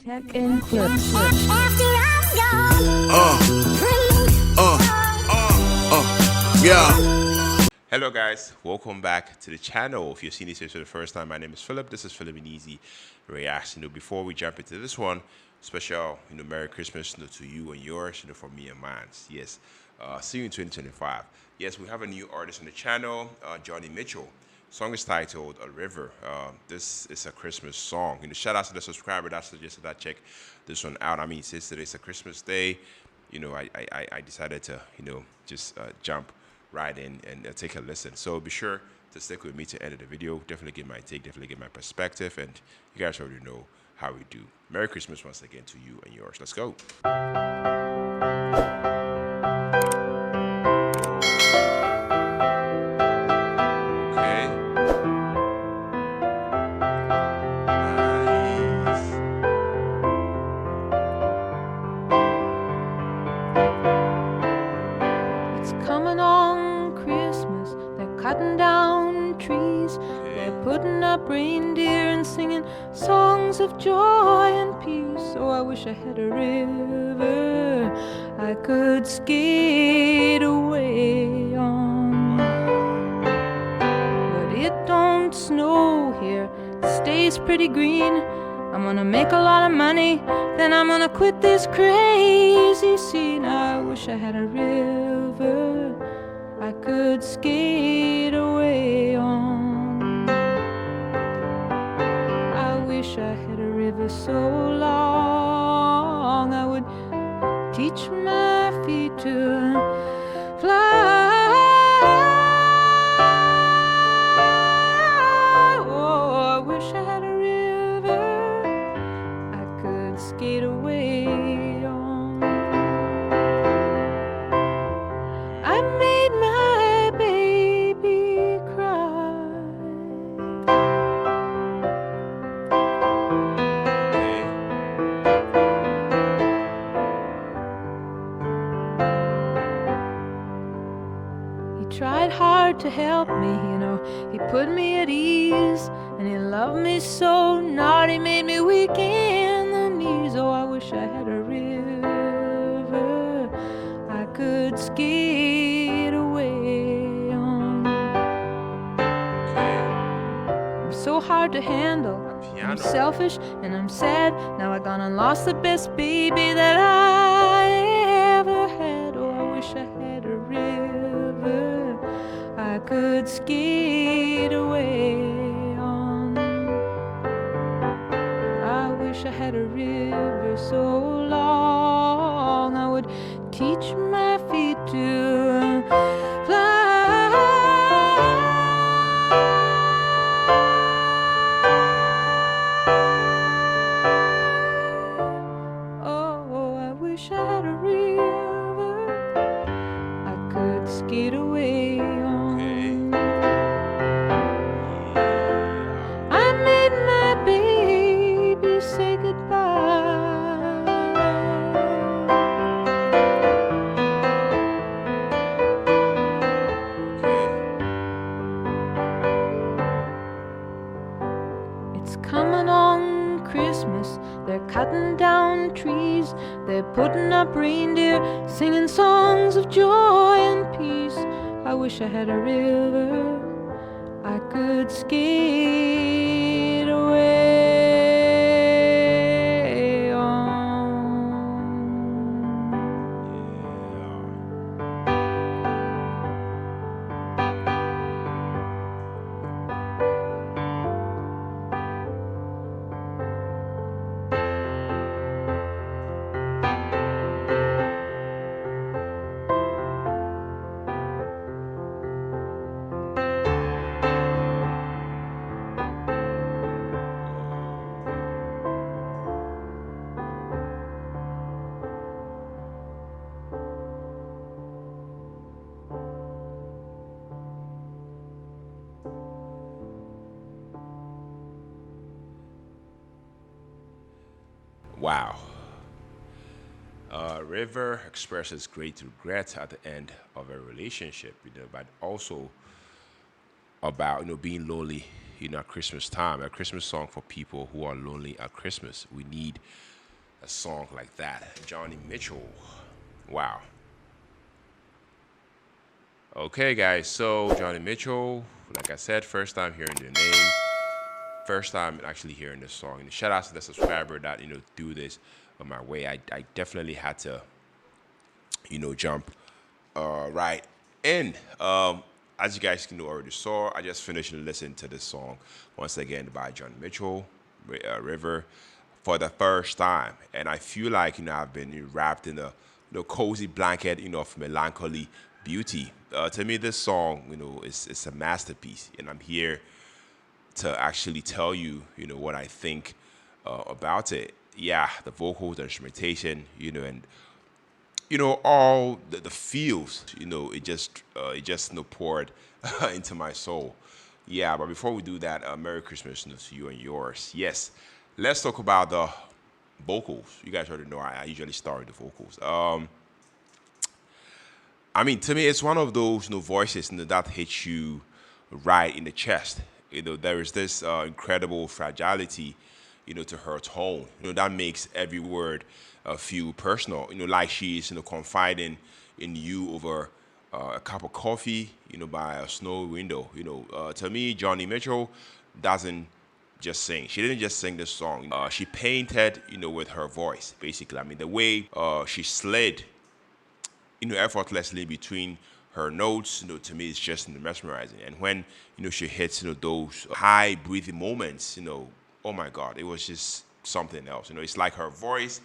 Tech and clips. Yeah. Hello guys, welcome back to the channel. If you're seeing this for the first time, my name is Philip. This is Philiminizzyvlogs. Before we jump into this one, special, Merry Christmas, to you and yours, for me and mine. Yes. See you in 2025. Yes, we have a new artist on the channel, JONI Mitchell. Song is titled "A River." This is a Christmas song. Shout out to the subscriber that suggested that check this one out. I mean, since today's a Christmas day, I decided to just jump right in and take a listen. So be sure to stick with me to the end of the video. Definitely get my take, definitely get my perspective, and you guys already know how we do. Merry Christmas once again to you and yours. Let's go. Cutting down trees, they're putting up reindeer and singing songs of joy and peace. Oh, I wish I had a river I could skate away on. But it don't snow here, it stays pretty green. I'm gonna make a lot of money, then I'm gonna quit this crazy scene. I wish I had a river I could skate away on. I wish I had a river so long I would teach my feet to fly. Oh, I wish I had a river I could skate away on. I made my baby cry. He tried hard to help me, he put me at ease, and he loved me so not he made me weak in the knees. Oh, I wish I had a river I could skate away on. I'm so hard to handle, I'm selfish and I'm sad. Now I gone and lost the best baby that I ever had. Oh, I wish I had a river I could skate away on. I wish I had a river so long I would teach my feet to fly. Oh, I wish I had a river I could skate away on. I made my baby say goodbye. It's coming on Christmas, they're cutting down trees, they're putting up reindeer, singing songs of joy and peace. I wish I had a river I could skate away on. Wow. River expresses great regret at the end of a relationship, but also about being lonely, at Christmas time, a Christmas song for people who are lonely at Christmas. We need a song like that. Joni Mitchell. Wow. Okay, guys, so Joni Mitchell, like I said, first time hearing the name, first time actually hearing this song. And shout out to the subscriber that, threw this on my way. I definitely had to, jump right in. As you guys already saw, I just finished listening to this song once again by Joni Mitchell, River, for the first time, and I feel like I've been wrapped in a cozy blanket of melancholy beauty. To me, this song is a masterpiece, and I'm here to actually tell you what I think about it. Yeah, the vocals, the instrumentation, and all the feels, it just poured into my soul. Yeah, but before we do that, Merry Christmas to you and yours. Yes, let's talk about the vocals. You guys already know I usually start with the vocals. I mean, to me, it's one of those voices that hits you right in the chest. There is this incredible fragility, to her tone. That makes every word feel personal. Like she's confiding in you over a cup of coffee, by a snowy window. To me, Joni Mitchell doesn't just sing. She didn't just sing this song. She painted, with her voice, basically. I mean, the way she slid effortlessly between her notes, to me, it's just mesmerizing. And when, she hits, those high breathing moments, oh my God, it was just something else. It's like her voice,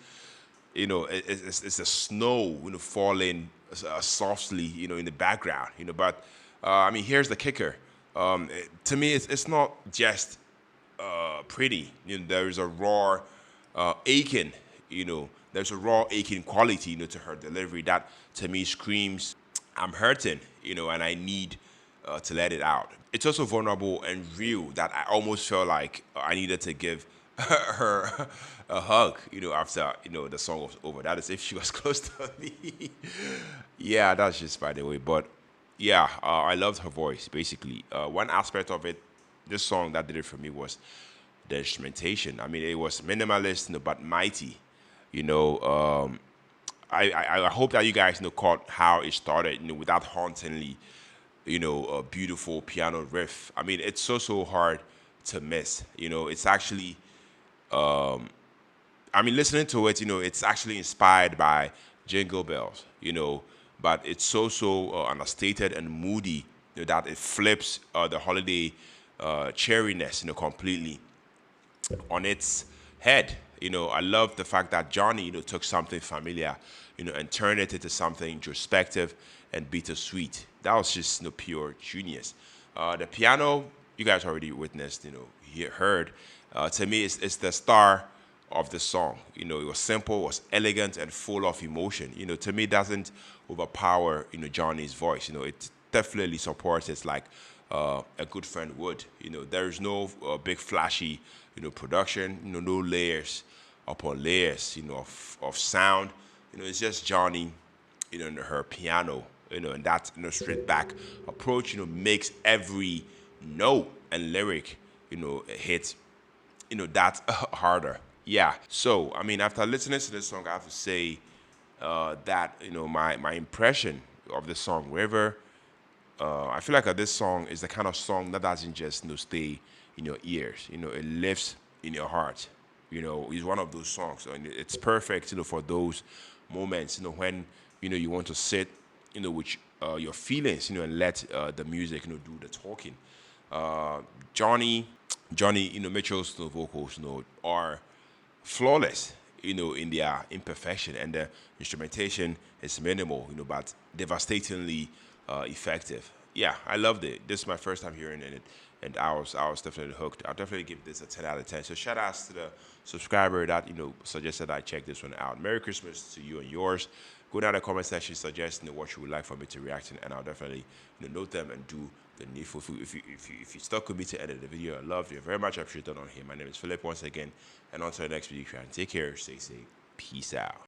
it's the snow, falling softly, in the background, but I mean, here's the kicker. To me, it's not just pretty. There is a raw aching, there's a raw aching quality, to her delivery that to me screams, I'm hurting, and I need to let it out. It's also vulnerable and real that I almost felt like I needed to give her a hug, after, the song was over. That is if she was close to me. Yeah, that's just by the way. But yeah, I loved her voice, basically. One aspect of it, this song that did it for me was the instrumentation. I mean, it was minimalist, but mighty. I hope that you guys caught how it started, with that hauntingly, a beautiful piano riff. I mean, it's so hard to miss. It's actually, I mean, listening to it, it's actually inspired by Jingle Bells, but it's so understated and moody, that it flips the holiday cheeriness, completely on its head. I love the fact that Johnny, took something familiar, and turned it into something introspective and bittersweet. That was just, pure genius. The piano, you guys already witnessed, heard. To me, it's the star of the song. It was simple, it was elegant, and full of emotion. To me, it doesn't overpower, Johnny's voice. It definitely supports it like a good friend would. There is no big flashy, production. No layers upon layers, of sound. It's just Johnny, and her piano. And that straight back approach, makes every note and lyric, hit, that harder. Yeah. So I mean, after listening to this song, I have to say that my impression of the song River. I feel like this song is the kind of song that doesn't just stay in your ears. It lives in your heart. It's one of those songs, and it's perfect. For those moments. When you want to sit. With your feelings. And let the music. Do the talking. Johnny, Mitchell's vocals. Are flawless. In their imperfection, and the instrumentation is minimal. But devastatingly effective. Yeah, I loved it. This is my first time hearing it, and I was definitely hooked. I'll definitely give this a 10 out of 10. So shout outs to the subscriber that suggested I check this one out. Merry Christmas to you and yours. Go down in the comment section, suggest what you would like for me to react to, and I'll definitely note them and do the needful. If you stuck with me to edit the video, I love you very much. I appreciate that on here. My name is Philip once again, and on to the next video. Take care, stay safe, peace out.